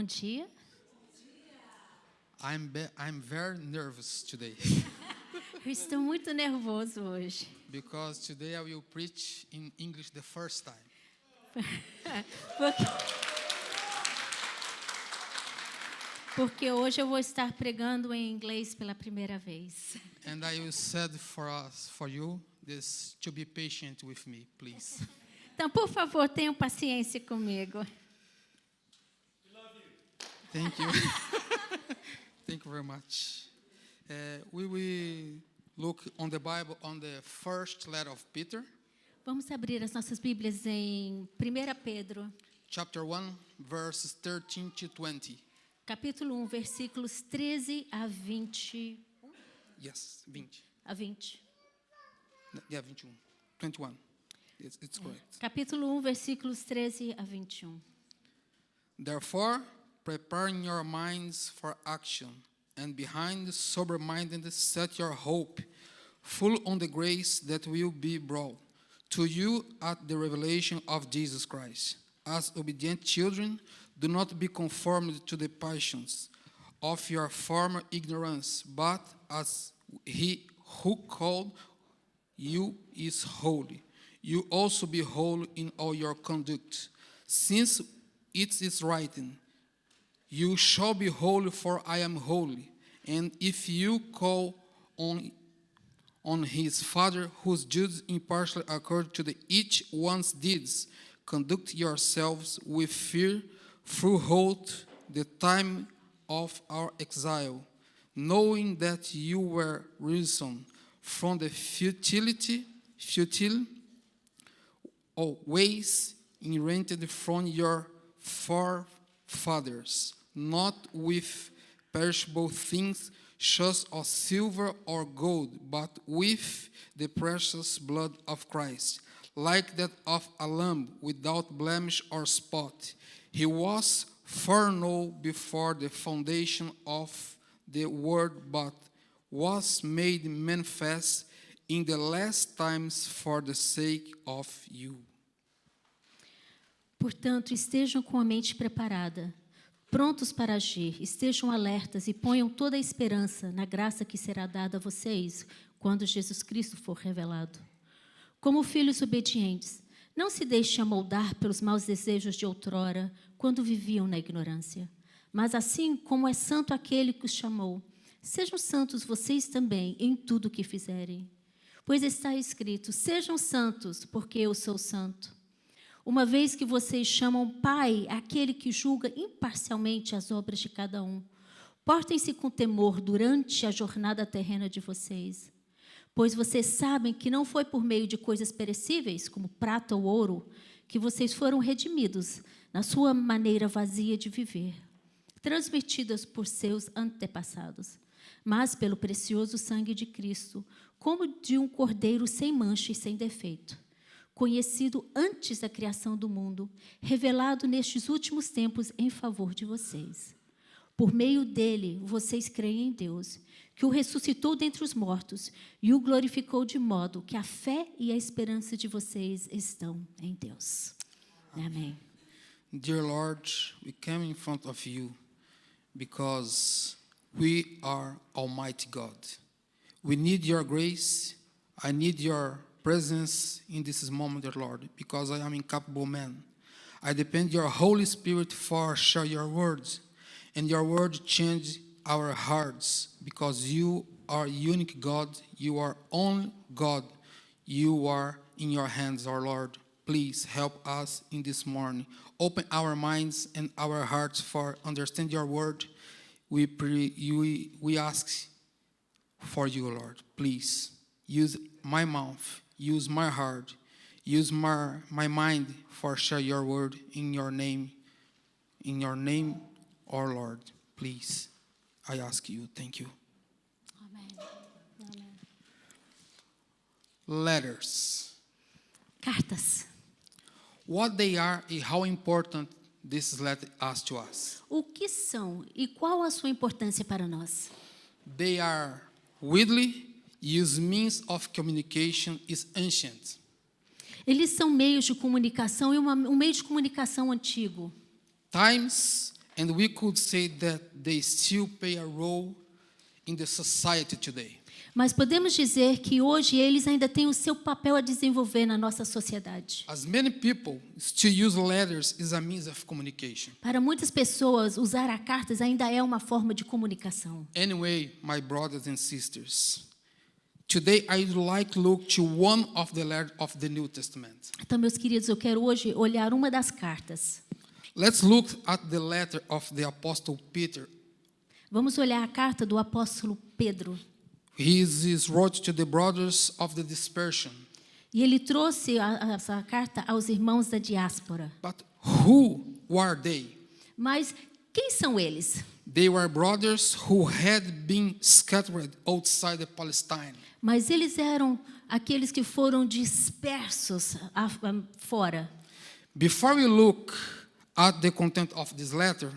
Bom dia. I'm very nervous today Eu estou muito nervoso hoje. because today I will preach in English the first time. Porque hoje eu vou estar pregando em inglês pela primeira vez. And I will said for you this to be patient with me, please. Então, por favor, tenham paciência comigo. Thank you. Thank you very much. We will look on the Bible on the first letter of Peter, Vamos abrir as nossas Bíblias em 1 Pedro, chapter 1, verses 13 to 20. capítulo 1, versículos 13 a 20. Yes, 20. A 20. Yeah, 21. 21. It's correct. Capítulo 1, versículos 13 a 21. Therefore, preparing your minds for action, and behind sober-mindedness set your hope, full on the grace that will be brought to you at the revelation of Jesus Christ. As obedient children, do not be conformed to the passions of your former ignorance, but as he who called you is holy, you also be holy in all your conduct. Since it is written, you shall be holy, for I am holy. And if you call on his Father, whose judges impartially according to each one's deeds, conduct yourselves with fear throughout the time of our exile, knowing that you were ransomed from the futile ways inherited from your forefathers, not with perishable things such as silver or gold, but with the precious blood of Christ, like that of a lamb without blemish or spot. He was foreknown before the foundation of the world, but was made manifest in the last times for the sake of you. Portanto, estejam com a mente preparada, prontos para agir, estejam alertas e ponham toda a esperança na graça que será dada a vocês quando Jesus Cristo for revelado. Como filhos obedientes, não se deixem amoldar pelos maus desejos de outrora, quando viviam na ignorância. Mas assim como é santo aquele que os chamou, sejam santos vocês também em tudo o que fizerem. Pois está escrito, sejam santos, porque eu sou santo. Uma vez que vocês chamam Pai aquele que julga imparcialmente as obras de cada um, portem-se com temor durante a jornada terrena de vocês. Pois vocês sabem que não foi por meio de coisas perecíveis, como prata ou ouro, que vocês foram redimidos na sua maneira vazia de viver, transmitidas por seus antepassados, mas pelo precioso sangue de Cristo, como de um cordeiro sem mancha e sem defeito, conhecido antes da criação do mundo, revelado nestes últimos tempos em favor de vocês. Por meio dele, vocês creem em Deus, que o ressuscitou dentre os mortos e o glorificou de modo que a fé e a esperança de vocês estão em Deus. Amém. Dear Lord, we come in front of you because we are Almighty God. We need your grace. I need your presence in this moment, dear Lord, because I am incapable man. I depend your Holy Spirit for share your words, and your word change our hearts, because you are unique God. You are only God. You are in your hands, our Lord. Please help us in this morning. Open our minds and our hearts for understand your word. We pray, we ask for you, Lord. Please use my mouth, use my heart, use my mind for share your word in your name, our Lord. Please, I ask you. Thank you. Amém. Amém. Letters. Cartas. What they are and how important this letter is to us. O que são e qual a sua importância para nós? They are widely used means of communication is ancient. Eles são meios de comunicação e um meio de comunicação antigo. Times and we could say that they still play a role in the society today. Mas podemos dizer que hoje eles ainda têm o seu papel a desenvolver na nossa sociedade. As many people still use letters as a means of communication. Para muitas pessoas, usar a cartas ainda é uma forma de comunicação. Anyway, my brothers and sisters, today I'd like to look to one of the letters of the New Testament. Então, meus queridos, eu quero hoje olhar uma das cartas. Let's look at the letter of the Apostle Peter. Vamos olhar a carta do apóstolo Pedro. He wrote to the brothers of the dispersion. E ele trouxe essa carta aos irmãos da diáspora. But who were they? Mas quem são eles? They were brothers who had been scattered outside of Palestine. Mas eles eram aqueles que foram dispersos fora. Before we look at the content of this letter,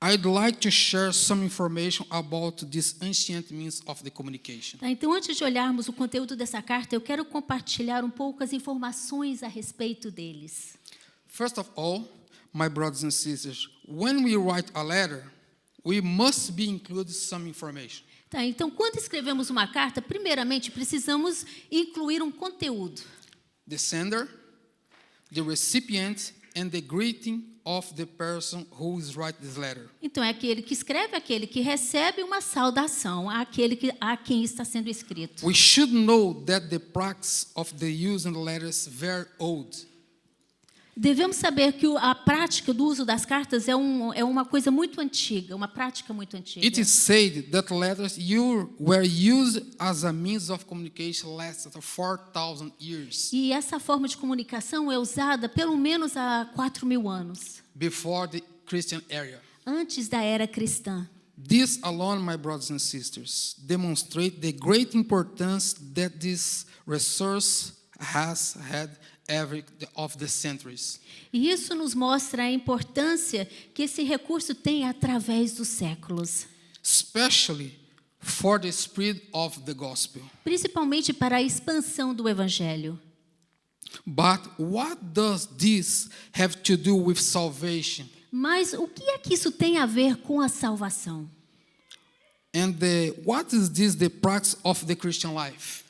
I'd like to share some information about this ancient means of the communication. Tá, então, antes de olharmos o conteúdo dessa carta, eu quero compartilhar um pouco as informações a respeito deles. First of all, my brothers and sisters, when we write a letter, we must be included some information. Tá, então, quando escrevemos uma carta, primeiramente precisamos incluir um conteúdo. The sender, the recipient, and the greeting of the person who is writing this letter. Então, é aquele que escreve, aquele que recebe uma saudação àquele a quem está sendo escrito. We should know that the practice of the use of letters very old. Devemos saber que a prática do uso das cartas é uma coisa muito antiga, uma prática muito antiga. It is said that letters were used as a means of communication lasted 4,000 years. E essa forma de comunicação é usada pelo menos há 4.000 anos. Before the Christian era. Antes da era cristã. This alone, my brothers and sisters, demonstrate the great importance that this resource has had of the centuries. E isso nos mostra a importância que esse recurso tem através dos séculos. Especially for the spread of the gospel. Principalmente para a expansão do evangelho. But what does this have to do with salvation? Mas o que é que isso tem a ver com a salvação? And what is this the practice of the Christian life?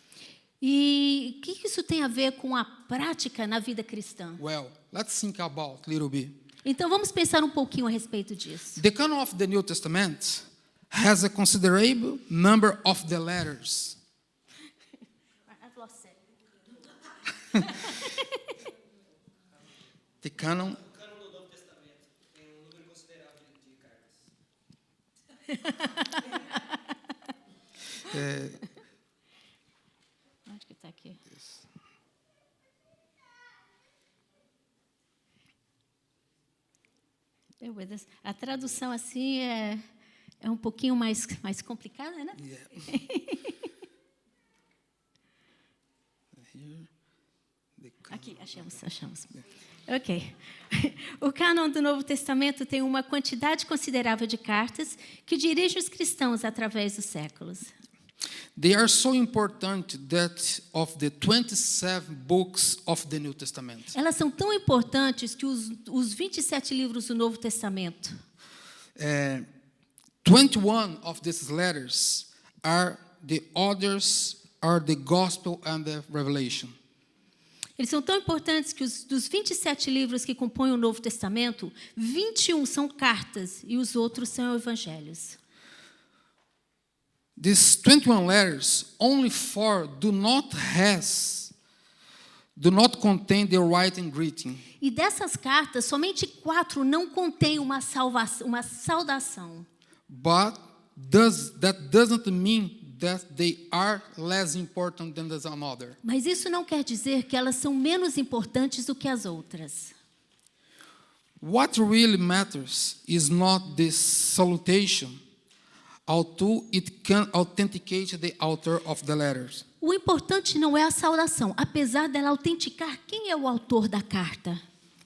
E o que isso tem a ver com a prática na vida cristã? Well, let's think about a little bit. Então vamos pensar um pouquinho a respeito disso. The canon of the New Testament has a considerable number of the letters. The canon. O cânon do Novo Testamento tem um número considerável de cartas. Onde que está aqui? A tradução assim é um pouquinho mais complicada, né? Yeah. Aqui, achamos. Ok. O cânon do Novo Testamento tem uma quantidade considerável de cartas que dirigem os cristãos através dos séculos. They are so important that of the 27 books of the New Testament. Elas são tão importantes que os 27 livros do Novo Testamento, 21 of these letters are the Gospel and the Revelation. eles são tão importantes que dos 27 livros que compõem o Novo Testamento, 21 são cartas e os outros são evangelhos. These 21 letters, only 4 do not contain the writing greeting. E dessas cartas, somente 4 não contêm uma saudação. But that doesn't mean that they are less important than another. Mas isso não quer dizer que elas são menos importantes do que as outras. What really matters is not the salutation, although it can authenticate the author of the letters. O importante não é a saudação, apesar dela autenticar quem é o autor da carta.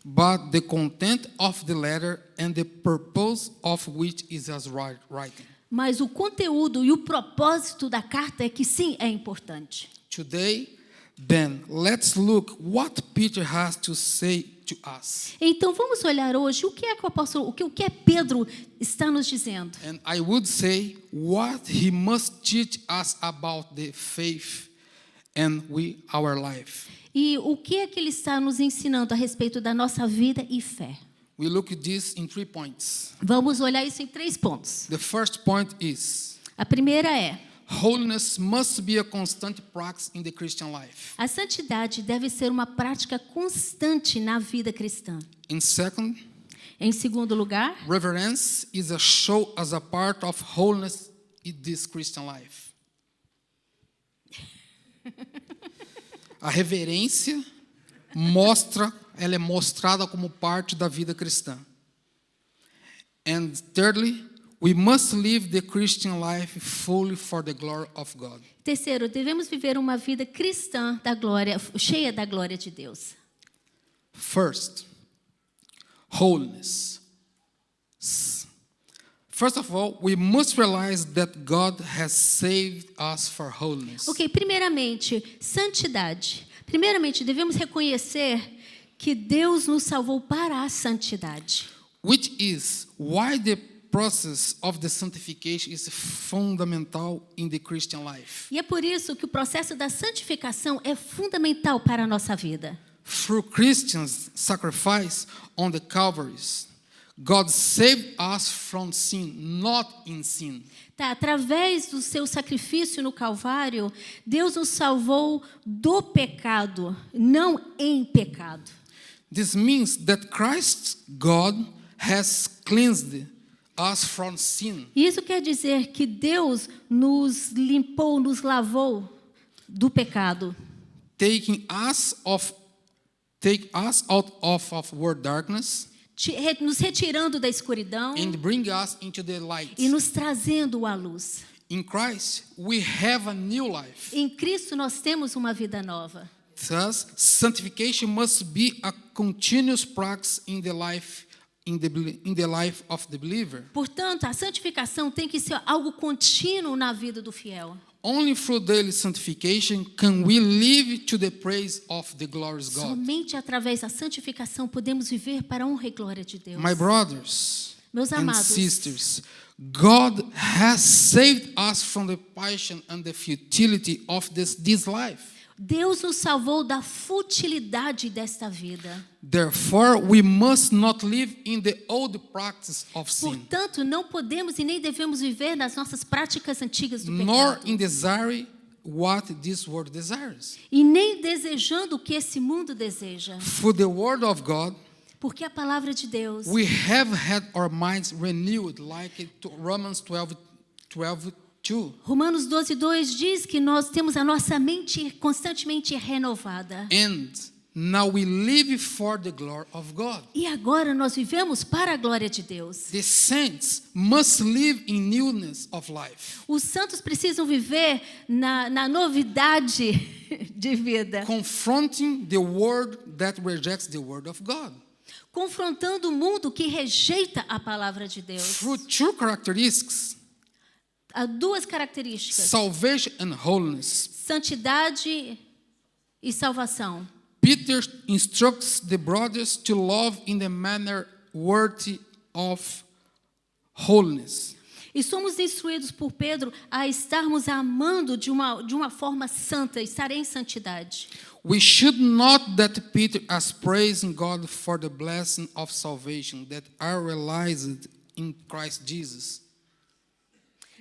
But the content of the letter and the purpose of which is as writing. Mas o conteúdo e o propósito da carta é que sim, é importante. Today, Then let's look what Peter has to say to us. Então vamos olhar hoje o que é que o apóstolo, o que é Pedro está nos dizendo. And I would say what he must teach us about the faith and our life. E o que é que ele está nos ensinando a respeito da nossa vida e fé? We look at this in 3 points. Vamos olhar isso em 3 pontos. The first point is A primeira é: holiness must be a constant practice in the Christian life. a santidade deve ser uma prática constante na vida cristã. In second, Em segundo lugar, reverence is a show as a part of holiness in this Christian life. A reverência ela é mostrada como parte da vida cristã. And thirdly, we must live the Christian life fully for the glory of God. terceiro, devemos viver uma vida cristã da glória, cheia da glória de Deus. First, holiness. First of all, we must realize that God has saved us for holiness. Ok, primeiramente, santidade. Primeiramente, devemos reconhecer que Deus nos salvou para a santidade. Which is why the process of the sanctification is fundamental in the Christian life. E é por isso que o processo da santificação é fundamental para a nossa vida. Through Christians' sacrifice on the Calvaries, God saved us from sin, not in sin. Tá, através do seu sacrifício no Calvário, Deus nos salvou do pecado, não em pecado. This means that Christ, God, has cleansed us from sin. Isso quer dizer que Deus nos limpou, nos lavou do pecado, Take us out of world darkness nos retirando da escuridão and bring us into the light. e nos trazendo à luz. In Christ, we have a new life. Em Cristo nós temos uma vida nova. Thus, sanctification must be a continuous practice in the life of the believer. Portanto, a santificação tem que ser algo contínuo na vida do fiel. Only through daily sanctification can we live to the praise of the glorious God. Somente através da santificação podemos viver para a honra e glória de Deus. My brothers Meus and amados, sisters, God has saved us from the passion and the futility of this life. Deus nos salvou da futilidade desta vida. Therefore, we must not live in the old practice of sin, Portanto, não podemos e nem devemos viver nas nossas práticas antigas do nor pecado. in desire what this world desires. E nem desejando o que esse mundo deseja. For the word of God, Porque a palavra de Deus, we have had our minds renewed, like Romans 12:2. Romanos 12:2 diz que nós temos a nossa mente constantemente renovada. And now we live for the glory of God. E agora nós vivemos para a glória de Deus. The saints must live in newness of life, Os santos precisam viver na novidade de vida, confronting the world that rejects the word of God. confrontando o mundo que rejeita a palavra de Deus. Through two characteristics, Há duas características: salvation and holiness, santidade e salvação. Peter instructs the brothers to love in the manner worthy of holiness. E somos instruídos por Pedro a estarmos amando de uma forma santa, estar em santidade. We should note that Peter is praising God for the blessing of salvation that are realized in Christ Jesus.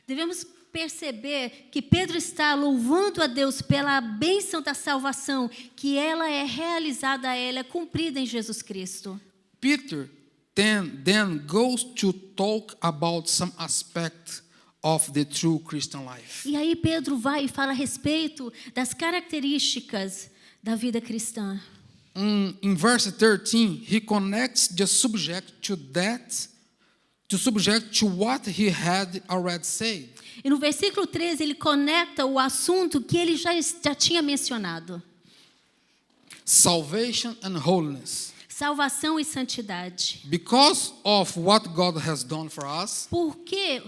Devemos perceber que Pedro está louvando a Deus pela bênção da salvação, que ela é realizada, ela é cumprida em Jesus Cristo. Peter then goes to talk about some aspect of the true Christian life. E aí Pedro vai e fala a respeito das características da vida cristã. In verse 13, he connects the subject to what he had already said. E no versículo 13 ele conecta o assunto que ele já tinha mencionado. Salvation and holiness. Salvação e santidade. Because of what God has done for us, Porque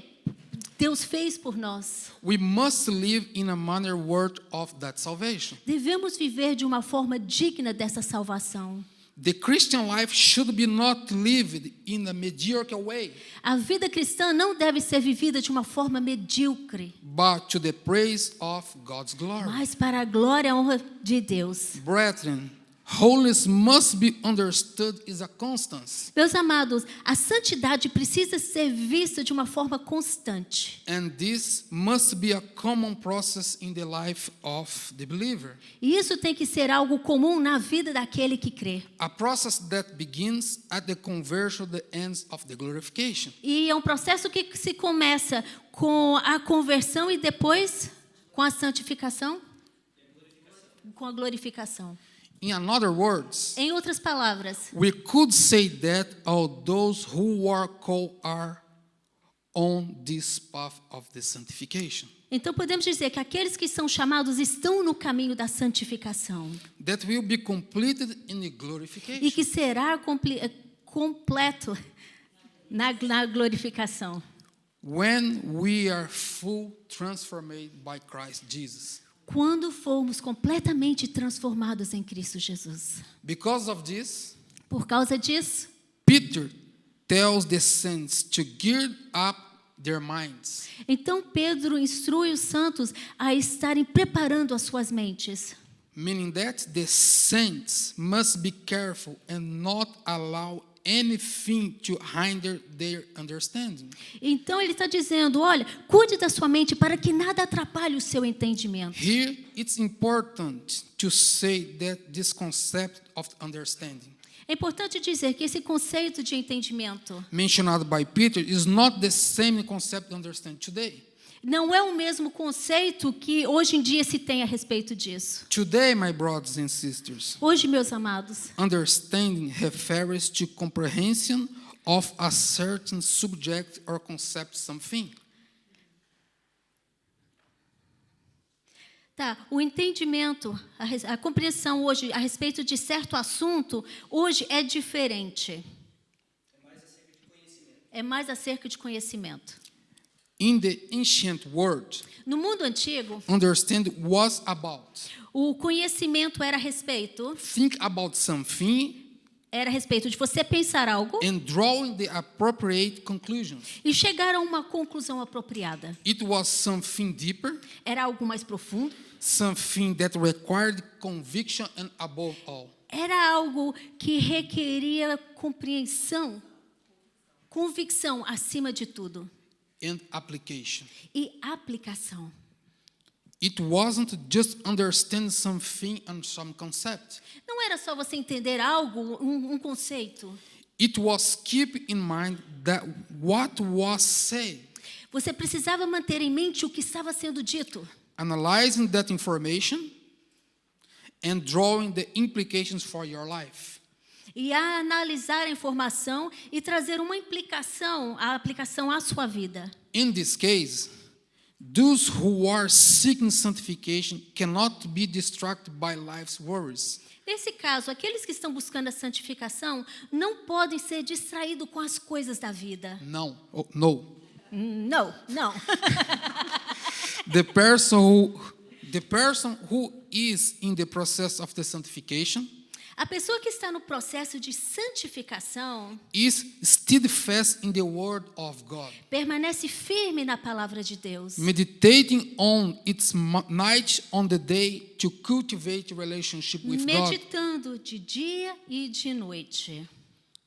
Deus fez por nós. we must live in a manner worthy of that salvation. Devemos viver de uma forma digna dessa salvação. The Christian life should be not lived in a mediocre way, A vida cristã não deve ser vivida de uma forma medíocre, but to the praise of God's glory. mas para a glória e a honra de Deus. Brethren, holiness must be understood as a constance, Meus amados, a santidade precisa ser vista de uma forma constante. and this must be a common process in the life of the believer. E isso tem que ser algo comum na vida daquele que crê. A process that begins at the conversion, the ends of the glorification. E é um processo que se começa com a conversão e depois com a santificação, com a glorificação. In other words, Em outras palavras, we could say that all those who are called are on this path of the sanctification, então podemos dizer que aqueles que são chamados estão no caminho da santificação that will be completed in the e glorification. que será completo na glorificação. When we are full transformed by Christ Jesus. Quando formos completamente transformados em Cristo Jesus. Because of this, Por causa disso, Peter tells the saints to gear up their minds, então Pedro instrui os santos a estarem preparando as suas mentes. meaning that the saints must be careful and not allow anything to hinder their understanding. Então ele está dizendo, olha, cuide da sua mente para que nada atrapalhe o seu entendimento. Here, it's important to say that this concept of understanding É importante dizer que esse conceito de entendimento mentioned by Peter is not the same concept understand today. não é o mesmo conceito que hoje em dia se tem a respeito disso. Today, my brothers and sisters, Hoje, meus amados, understanding refers to comprehension of a certain subject or concept something. o entendimento, a compreensão hoje a respeito de certo assunto, hoje é diferente. É mais acerca de conhecimento. In the ancient world, No mundo antigo, understand was about o conhecimento era a respeito de você pensar algo and drawing the appropriate conclusions. e chegar a uma conclusão apropriada. It was something deeper, Era algo mais profundo, something that required conviction and above all, era algo que requeria compreensão, convicção acima de tudo and application. e aplicação. It wasn't just understand something and some concept. Não era só você entender algo, um conceito. It was keep in mind that what was said, Você precisava manter em mente o que estava sendo dito, analyzing that information and drawing the implications for your life. e a analisar a informação e trazer uma a aplicação à sua vida. In this case, those who are seeking sanctification cannot be distracted by life's worries. Nesse caso, aqueles que estão buscando a santificação não podem ser distraídos com as coisas da vida. No. Não. The person who is in the process of the sanctification A pessoa que está no processo de santificação is steadfast in the word of God, permanece firme na palavra de Deus, meditating on its night on the day to cultivate relationship with God, meditando de dia e de noite,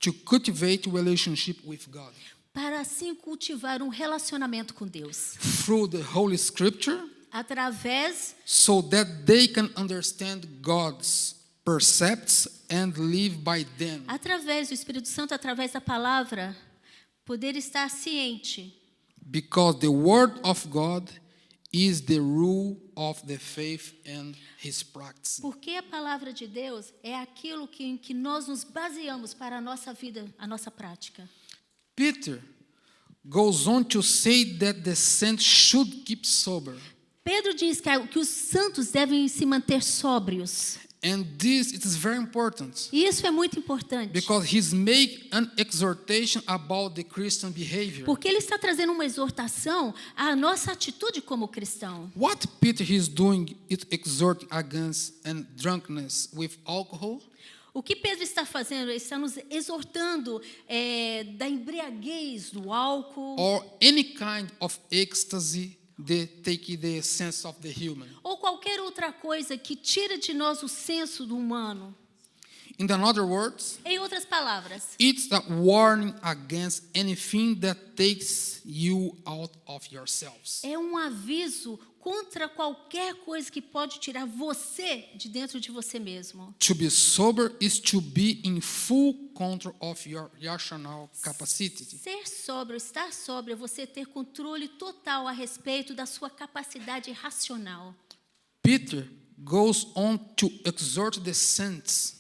to cultivate relationship with God para assim cultivar um relacionamento com Deus, through the Holy Scripture, através so that they can understand God's precepts and live by them. do Espírito Santo, através da palavra, poder estar ciente, Because the word of God is the rule of the faith and his practice. porque a palavra de Deus é aquilo em que nós nos baseamos para a nossa vida, a nossa prática. Peter goes on to say that the saints should keep sober Pedro diz que os santos devem se manter sóbrios And this it is very important E isso é muito importante. because he's make an exhortation about the Christian behavior. Porque ele está trazendo uma exortação à nossa atitude como cristão. What Peter is doing is exhorting against and drunkenness with alcohol, O que Pedro está fazendo? Ele está nos exortando da embriaguez do álcool or any kind of ecstasy that take the sense of the human. ou qualquer outra coisa que tira de nós o senso do humano. In other words, Em outras palavras, it's a warning against anything that takes you out of yourselves. é um aviso contra qualquer coisa que pode tirar você de dentro de você mesmo. To be sober is to be in full control of your rational capacity. Ser sóbrio, estar sóbrio, é você ter controle total a respeito da sua capacidade racional. Peter goes on to exhort the saints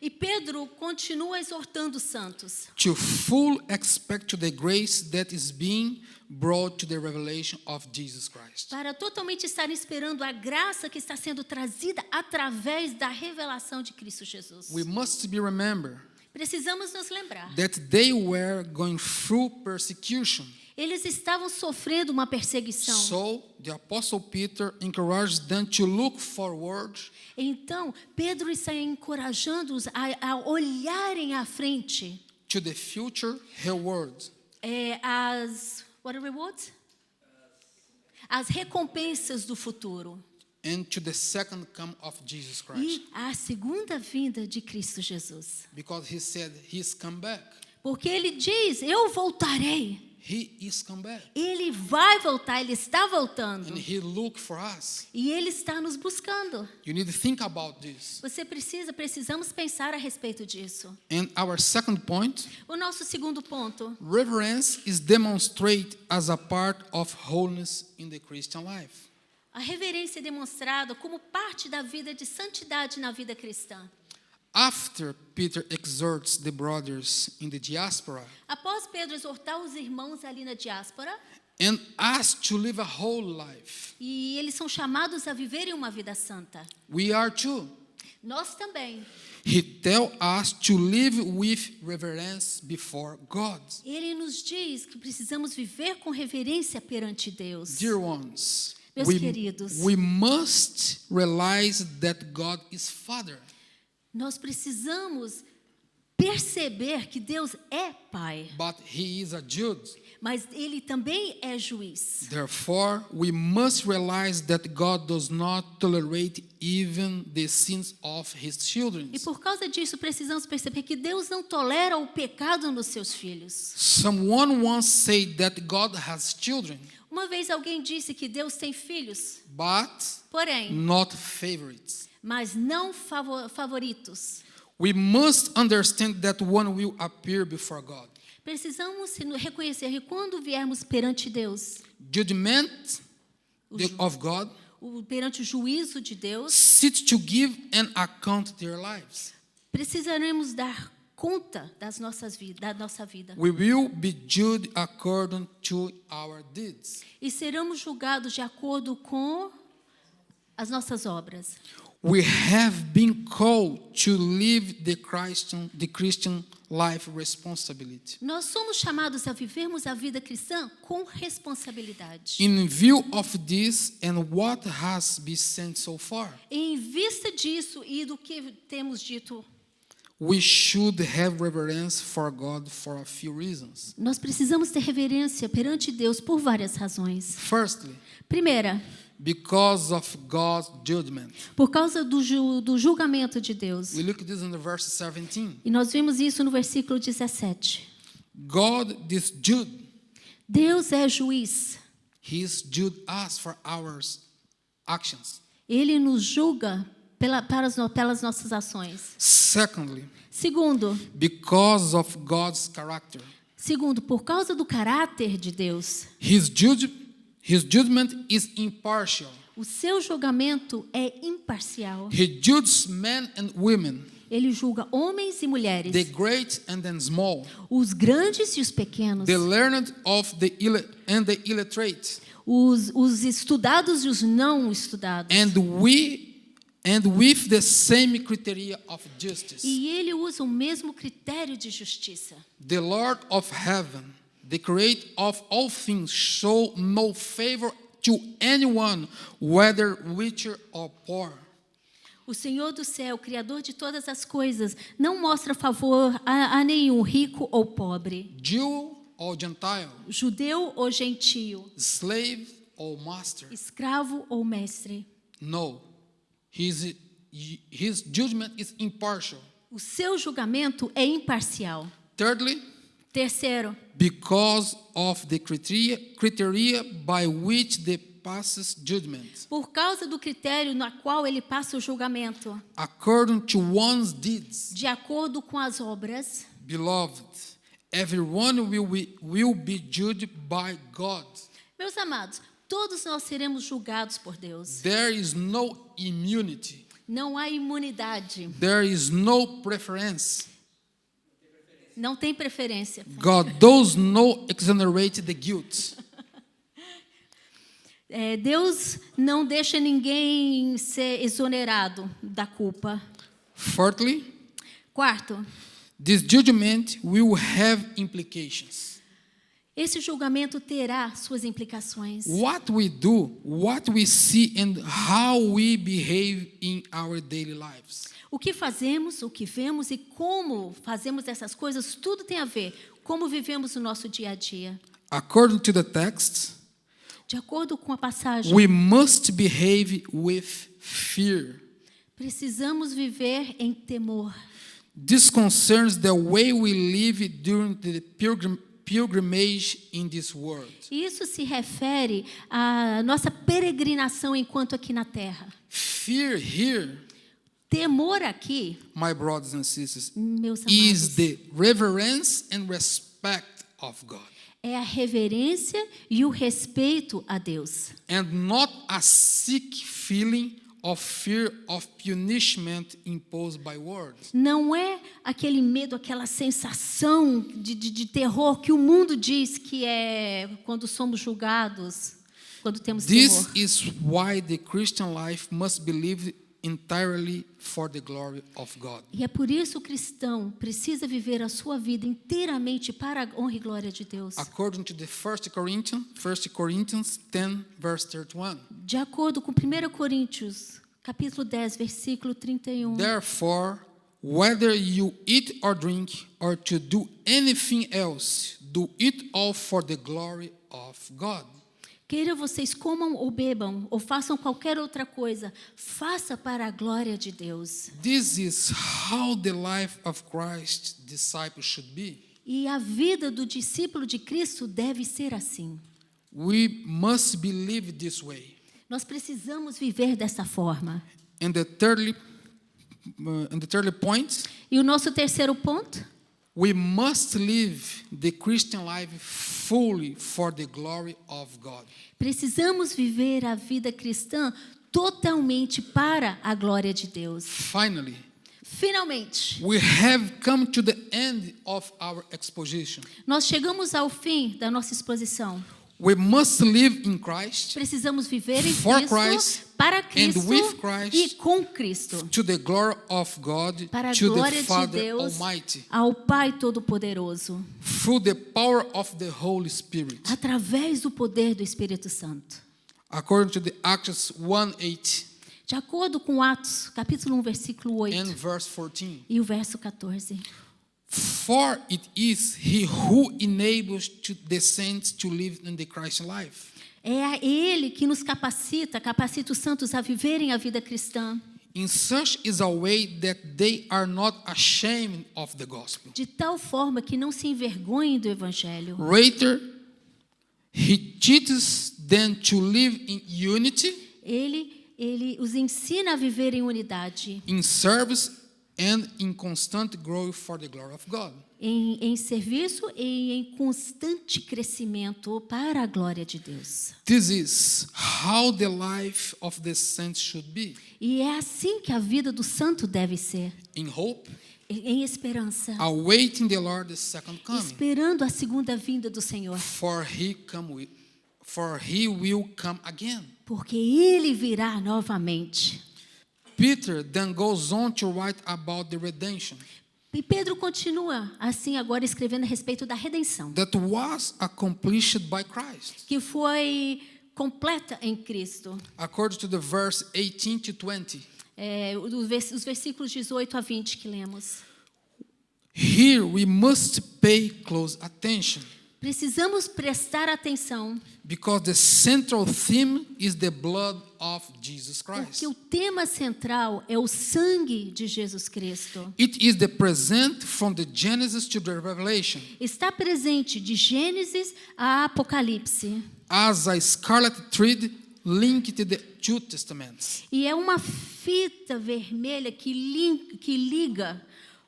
E Pedro continua exortando os santos to full expect to the grace that is being brought to the revelation of Jesus Christ. para totalmente estar esperando a graça que está sendo trazida através da revelação de Cristo Jesus. We must be remembered Precisamos nos lembrar. that they were going through persecution. Eles estavam sofrendo uma perseguição. So the Apostle Peter encouraged them to look forward Então, Pedro está encorajando-os a olharem à frente to the future reward. what are rewards? As recompensas do futuro And to the second come of Jesus Christ. e a segunda vinda de Cristo Jesus. Because he said he's come back. Porque ele diz: eu voltarei. He is come back. Ele vai voltar, ele está voltando. And he look for us. E ele está nos buscando. You need to think about this. Precisamos pensar a respeito disso. And our second point, O nosso segundo ponto. reverence is demonstrated as a part of wholeness in the Christian life. A reverência é demonstrada como parte da vida de santidade na vida cristã. After Peter exhorts the brothers in the diaspora Após Pedro exortar os irmãos ali na diáspora, and ask to live a whole life, e eles são chamados a viverem uma vida santa. we are too. Nós também. He tells us to live with reverence before God. Ele nos diz que precisamos viver com reverência perante Deus. Dear ones, Meus queridos. we must realize that God is Father. Nós precisamos perceber que Deus é Pai, But he is a judge. mas Ele também é juiz. Therefore, we must realize that God does not tolerate even the sins of his children. E por causa disso, precisamos perceber que Deus não tolera o pecado nos seus filhos. Someone once said that God has children, Uma vez alguém disse que Deus tem filhos, but porém, not favorites. mas não favoritos. We must understand that one will appear before God. Precisamos reconhecer que quando viermos perante Deus, Judgment of God, perante o juízo de Deus, sit to give an account their lives. precisaremos dar conta da nossa vida. We will be judged according to our deeds. E seremos julgados de acordo com as nossas obras. We have been called to live the Christian life responsibility. Nós somos chamados a vivermos a vida cristã com responsabilidade. In view of this and what has been said so far, Em vista disso e do que temos dito, we should have reverence for God for a few reasons. nós precisamos ter reverência perante Deus por várias razões. Firstly, Primeira, because of God's judgment. por causa do julgamento de Deus. We look at this in the verse 17. E nós vimos isso no versículo 17. God is judge. Deus é juiz. He is judge us for our actions. Ele nos julga pelas nossas ações. Secondly, Segundo, because of God's character. por causa do caráter de Deus. His judgment is impartial. O seu julgamento é imparcial. He judges men and women, Ele julga homens e mulheres, the great and the small, os grandes e os pequenos, the learned and the illiterate. os estudados e os não estudados. And we and with the same criteria of justice. E ele usa o mesmo critério de justiça. The Lord of heaven, the creator of all things, show no favor to anyone, whether rich or poor. O Senhor do céu, Criador de todas as coisas, não mostra favor a nenhum, rico ou pobre, Jew or Gentile, judeu ou gentio, slave or master. escravo ou mestre. No, his judgment is impartial. O seu julgamento é imparcial. Thirdly, Terceiro, because of the criteria by which the passes judgment, por causa do critério na qual ele passa o julgamento, according to one's deeds. de acordo com as obras. Beloved, everyone will be judged by God. Meus amados, todos nós seremos julgados por Deus. There is no immunity. Não há imunidade, There is no preference. não tem preferência. God does not exonerate the guilt. Deus não deixa ninguém ser exonerado da culpa. Fourthly, Quarto, this judgment will have implications. esse julgamento terá suas implicações. What we do, what we see, and how we behave in our daily lives. O que fazemos, o que vemos e como fazemos essas coisas, tudo tem a ver como vivemos o nosso dia a dia. According to the text, De acordo com a passagem, we must behave with fear. precisamos viver em temor. This concerns the way we live during the pilgrimage in this world. Isso se refere à nossa peregrinação enquanto aqui na Terra. Fear here, Temor aqui, my brothers and sisters, meus is amados, the reverence and respect of God, é a reverência e o respeito a Deus. and not a sick feeling of fear of punishment imposed by words. Não é aquele medo, aquela sensação de terror que o mundo diz que é quando somos julgados, quando temos This temor. is why the Christian life must be lived entirely for the glory of God. E é por isso o cristão precisa viver a sua vida inteiramente para a honra e glória de Deus. According to the 1 Corinthians 10, verse 31. De acordo com 1 Coríntios, capítulo 10, versículo 31. Therefore, whether you eat or drink, or to do anything else, do it all for the glory of God. Queira vocês comam ou bebam, ou façam qualquer outra coisa, faça para a glória de Deus. This is how the life of Christ's disciples should be. E a vida do discípulo de Cristo deve ser assim. We must believe this way. Nós precisamos viver dessa forma. And the thirdly point, E o nosso terceiro ponto, we must live the Christian life fully for the glory of God. precisamos viver a vida cristã totalmente para a glória de Deus. Finally, Finalmente, we have come to the end of our exposition. nós chegamos ao fim da nossa exposição. We must live in Christ Precisamos viver em For Cristo, Christ, para Cristo and with Christ, e com Cristo, to the glory of God, para a to the glória de Father Deus, Almighty, ao Pai Todo-Poderoso, through the power of the Holy Spirit. através do poder do Espírito Santo. According to the Acts 1:8 De acordo com Atos, capítulo 1, versículo 8 and verse 14. e o verso 14. For it is He who enables the saints to live in the Christian life. É a Ele que nos capacita os santos a viverem a vida cristã, In such is a way that they are not ashamed of the gospel. de tal forma que não se envergonhem do Evangelho. Rather, He teaches them to live in unity, Ele os ensina a viver em unidade, in service, and in constant growth for the glory of God. em serviço e em constante crescimento para a glória de Deus. This is how the life of the saints should be, E é assim que a vida do santo deve ser, in hope, em esperança, awaiting the Lord's second coming. esperando a segunda vinda do Senhor, For He will come again. porque Ele virá novamente. Peter then goes on to write about the redemption E Pedro continua assim agora escrevendo a respeito da redenção, that was accomplished by Christ. que foi completa em Cristo. According to the verse 18 to 20. Os versículos 18 a 20 que lemos. Here we must pay close attention Precisamos prestar atenção, because the central theme is the blood of Jesus Christ. porque o tema central é o sangue de Jesus Cristo. It is the present from the Genesis to the Revelation Está presente de Gênesis a Apocalipse. as a scarlet thread linked to the two testaments. E é uma fita vermelha que liga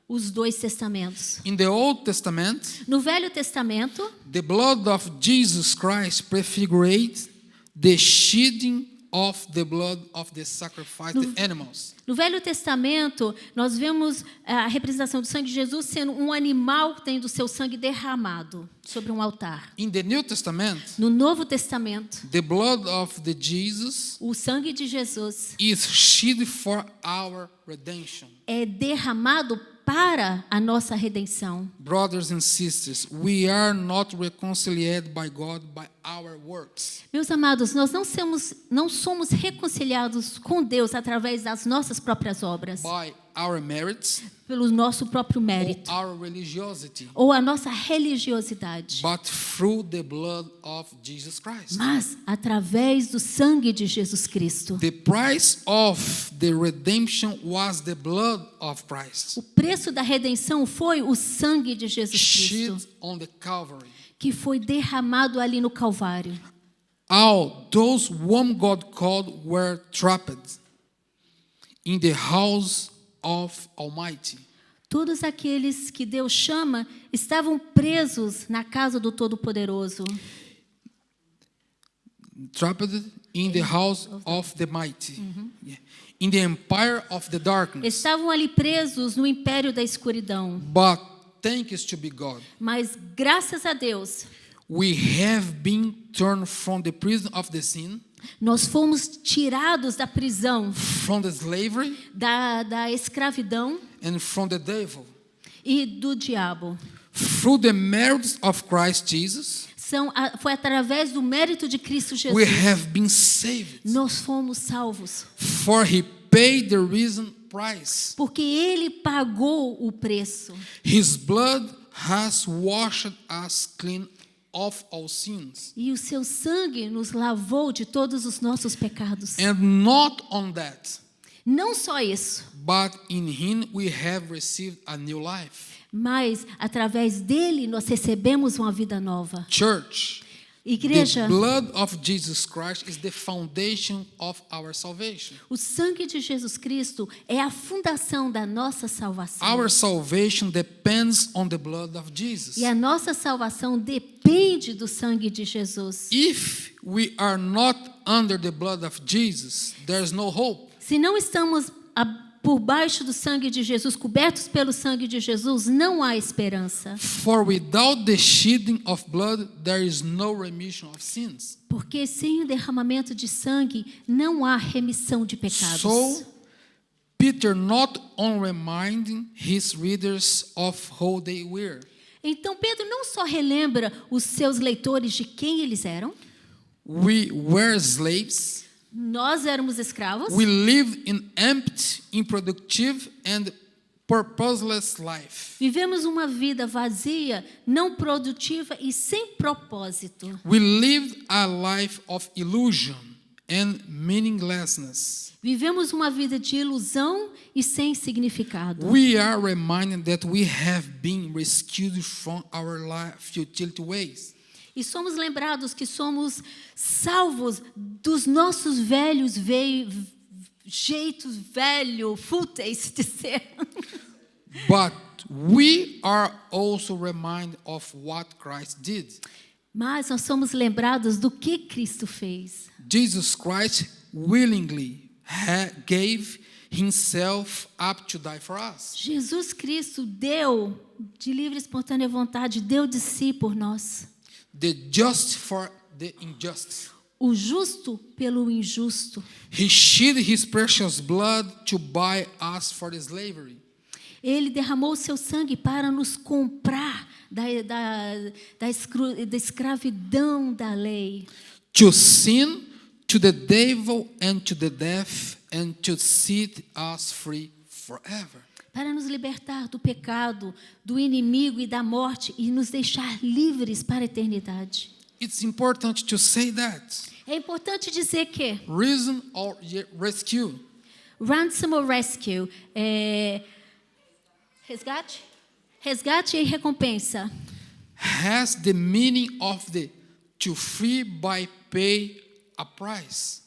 os dois testamentos. In the Old Testament, No Velho Testamento, the blood of Jesus Christ prefigurates the shedding of the blood of the sacrificed animals. no Velho Testamento, nós vemos a representação do sangue de Jesus sendo um animal tendo seu sangue derramado sobre um altar. In the New Testament, No Novo Testamento, the blood of the Jesus o sangue de Jesus is shed for our redemption. é derramado para a nossa redenção. Brothers and sisters, we are not reconciled by God by our works. Meus amados, nós não somos reconciliados com Deus através das nossas próprias obras, By our merits pelo nosso próprio or mérito our religiosity, ou a nossa religiosidade, but through the blood of Jesus Christ. mas através do sangue de Jesus Cristo. The price of the redemption was the blood of Christ, O preço da redenção foi o sangue de Jesus shed Cristo, on the Calvary. que foi derramado ali no Calvário. All those whom God called were trapped in the house of Almighty. Todos aqueles que Deus chama estavam presos na casa do Todo-Poderoso. Trapped in the house of the mighty. Yeah. In the empire of the darkness. Estavam ali presos no império da escuridão. But thanks to be God, Mas, graças a Deus, we have been turned from the prison of the sin, nós fomos tirados da prisão, from the slavery, da escravidão and from the devil. e do diabo. Through the merits of Christ Jesus, Foi através do mérito de Cristo Jesus. we have been saved. Nós fomos salvos. For he paid the risen price. Porque Ele pagou o preço. His blood has washed us clean of all sins. E o seu sangue nos lavou de todos os nossos pecados. And not on that, Não só isso, but in him we have received a new life. mas através dele nós recebemos uma vida nova. Church, Igreja, the blood of Jesus Christ is the foundation of our salvation. o sangue de Jesus Cristo é a fundação da nossa salvação. Our salvation depends on the blood of Jesus. E a nossa salvação depende do sangue de Jesus. If we are not under the blood of Jesus, there's no hope. Se não estamos por baixo do sangue de Jesus, cobertos pelo sangue de Jesus, não há esperança. For without the shedding of blood, there is no remission of sins. Porque sem o derramamento de sangue, não há remissão de pecados. So, Peter not only reminding his readers of who they were, Então, Pedro não só relembra os seus leitores de quem eles eram. we were slaves, Nós éramos escravos. we lived in empty, unproductive, and purposeless life. Vivemos uma vida vazia, não produtiva e sem propósito. We lived a life of illusion and meaninglessness. Vivemos uma vida de ilusão e sem significado. We are reminded that we have been rescued from our futility ways. E somos lembrados que somos salvos dos nossos jeitos fúteis de ser. But we are also reminded of what Christ did. Mas nós somos lembrados do que Cristo fez. Jesus Christ willingly gave himself up to die for us. Jesus Cristo deu, de livre e espontânea vontade, deu de si por nós. The just for the injustice. o justo pelo injusto. He shed his precious blood to buy us for the slavery. Ele derramou seu sangue para nos comprar da escravidão da lei. To sin, to the devil, and to the death, and to set us free forever. Para nos libertar do pecado, do inimigo e da morte e nos deixar livres para a eternidade. It's important to say that. É importante dizer que Reason or rescue. ransom or rescue, resgate e recompensa, Has the meaning of the to free by pay a price.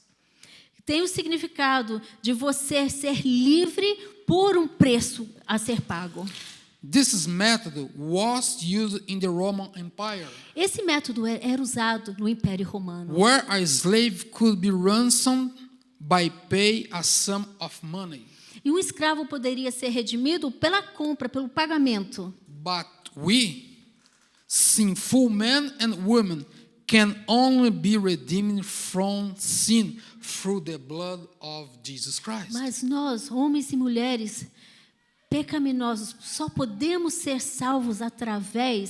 tem o significado de você ser livre por um preço a ser pago. This method was used in the Roman Empire, Esse método era usado no Império Romano, where a slave could be ransomed by pay a sum of money. e um escravo poderia ser redimido pela compra, pelo pagamento. But we, sinful men and women, can only be redeemed from sin through the blood of Jesus Christ. Mas nós, homens e mulheres pecaminosos, só podemos ser salvos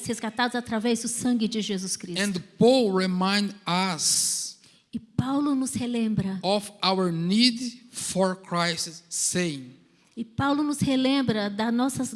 resgatados através do sangue de Jesus Cristo. And Paul reminds us E Paulo nos relembra, of our need for Christ, saying,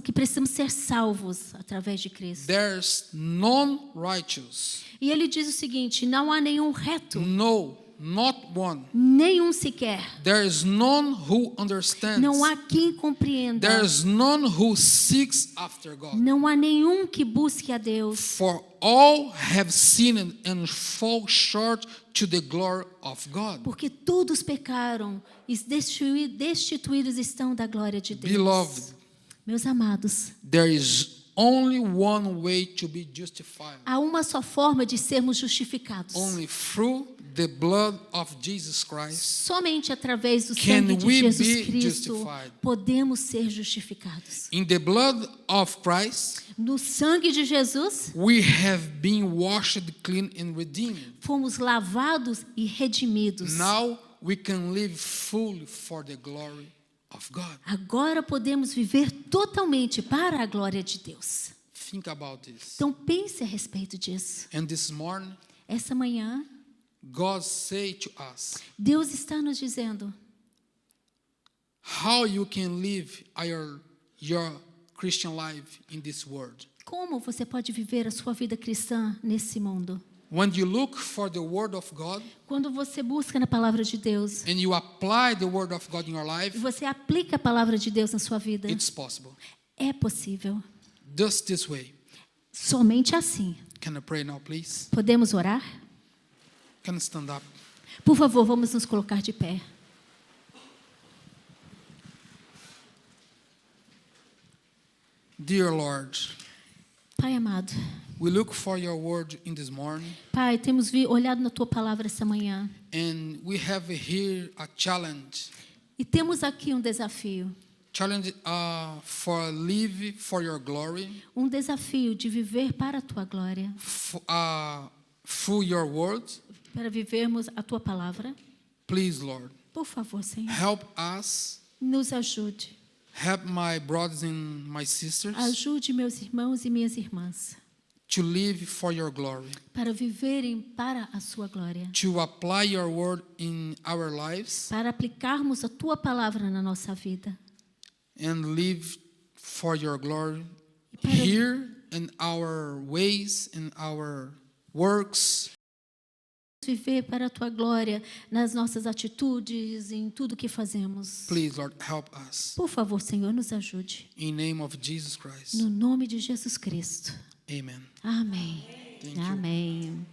que precisamos ser salvos através de Cristo. there's none righteous, E ele diz o seguinte: não há nenhum reto, no, not one. nenhum sequer. There is none who understands. Não há quem compreenda. There is none who seeks after God. Não há nenhum que busque a Deus. For all have sinned and fall short to the glory of God. Porque todos pecaram e destituídos estão da glória de Deus. Beloved, Meus amados, there is only one way to be justified. há uma só forma de sermos justificados. Only through the blood of Jesus Christ Somente através do Can sangue de we Jesus be Cristo justified? podemos ser justificados. In the blood of Christ, No sangue de Jesus, we have been washed clean and redeemed. fomos lavados e redimidos. Now we can live fully for the glory of God. Agora podemos viver totalmente para a glória de Deus. Think about this. Então pense a respeito disso. And this morning, Essa manhã, God say to us Deus está nos dizendo how you can live your Christian life in this world. como você pode viver a sua vida cristã nesse mundo. When you look for the word of God Quando você busca na palavra de Deus and you apply the word of God in your e life, você aplica a palavra de Deus na sua vida, it's possible. é possível. Just this way. Somente assim. Can I pray now, please? Podemos orar? Can I stand up? Por favor, vamos nos colocar de pé. Dear Lord, Pai amado, we look for your word in this morning, Pai, temos olhado na Tua palavra essa manhã and we have here a challenge. e temos aqui um desafio. Challenge for live for your glory, Um desafio de viver para a Tua glória, through your word. para vivermos a Tua palavra. Please, Lord, Por favor, Senhor, help us. nos ajude. Help my brothers and my sisters Ajude meus irmãos e minhas irmãs to live for your glory, para viverem para a Sua glória, to apply your word in our lives, para aplicarmos a Tua palavra na nossa vida, and live for your glory Para- here in our ways, in our works. viver para a Tua glória nas nossas atitudes, em tudo que fazemos. Please, Lord, help us. Por favor, Senhor, nos ajude. In name of Jesus Christ. No nome de Jesus Cristo. Amen. Amém. Thank you. Amém.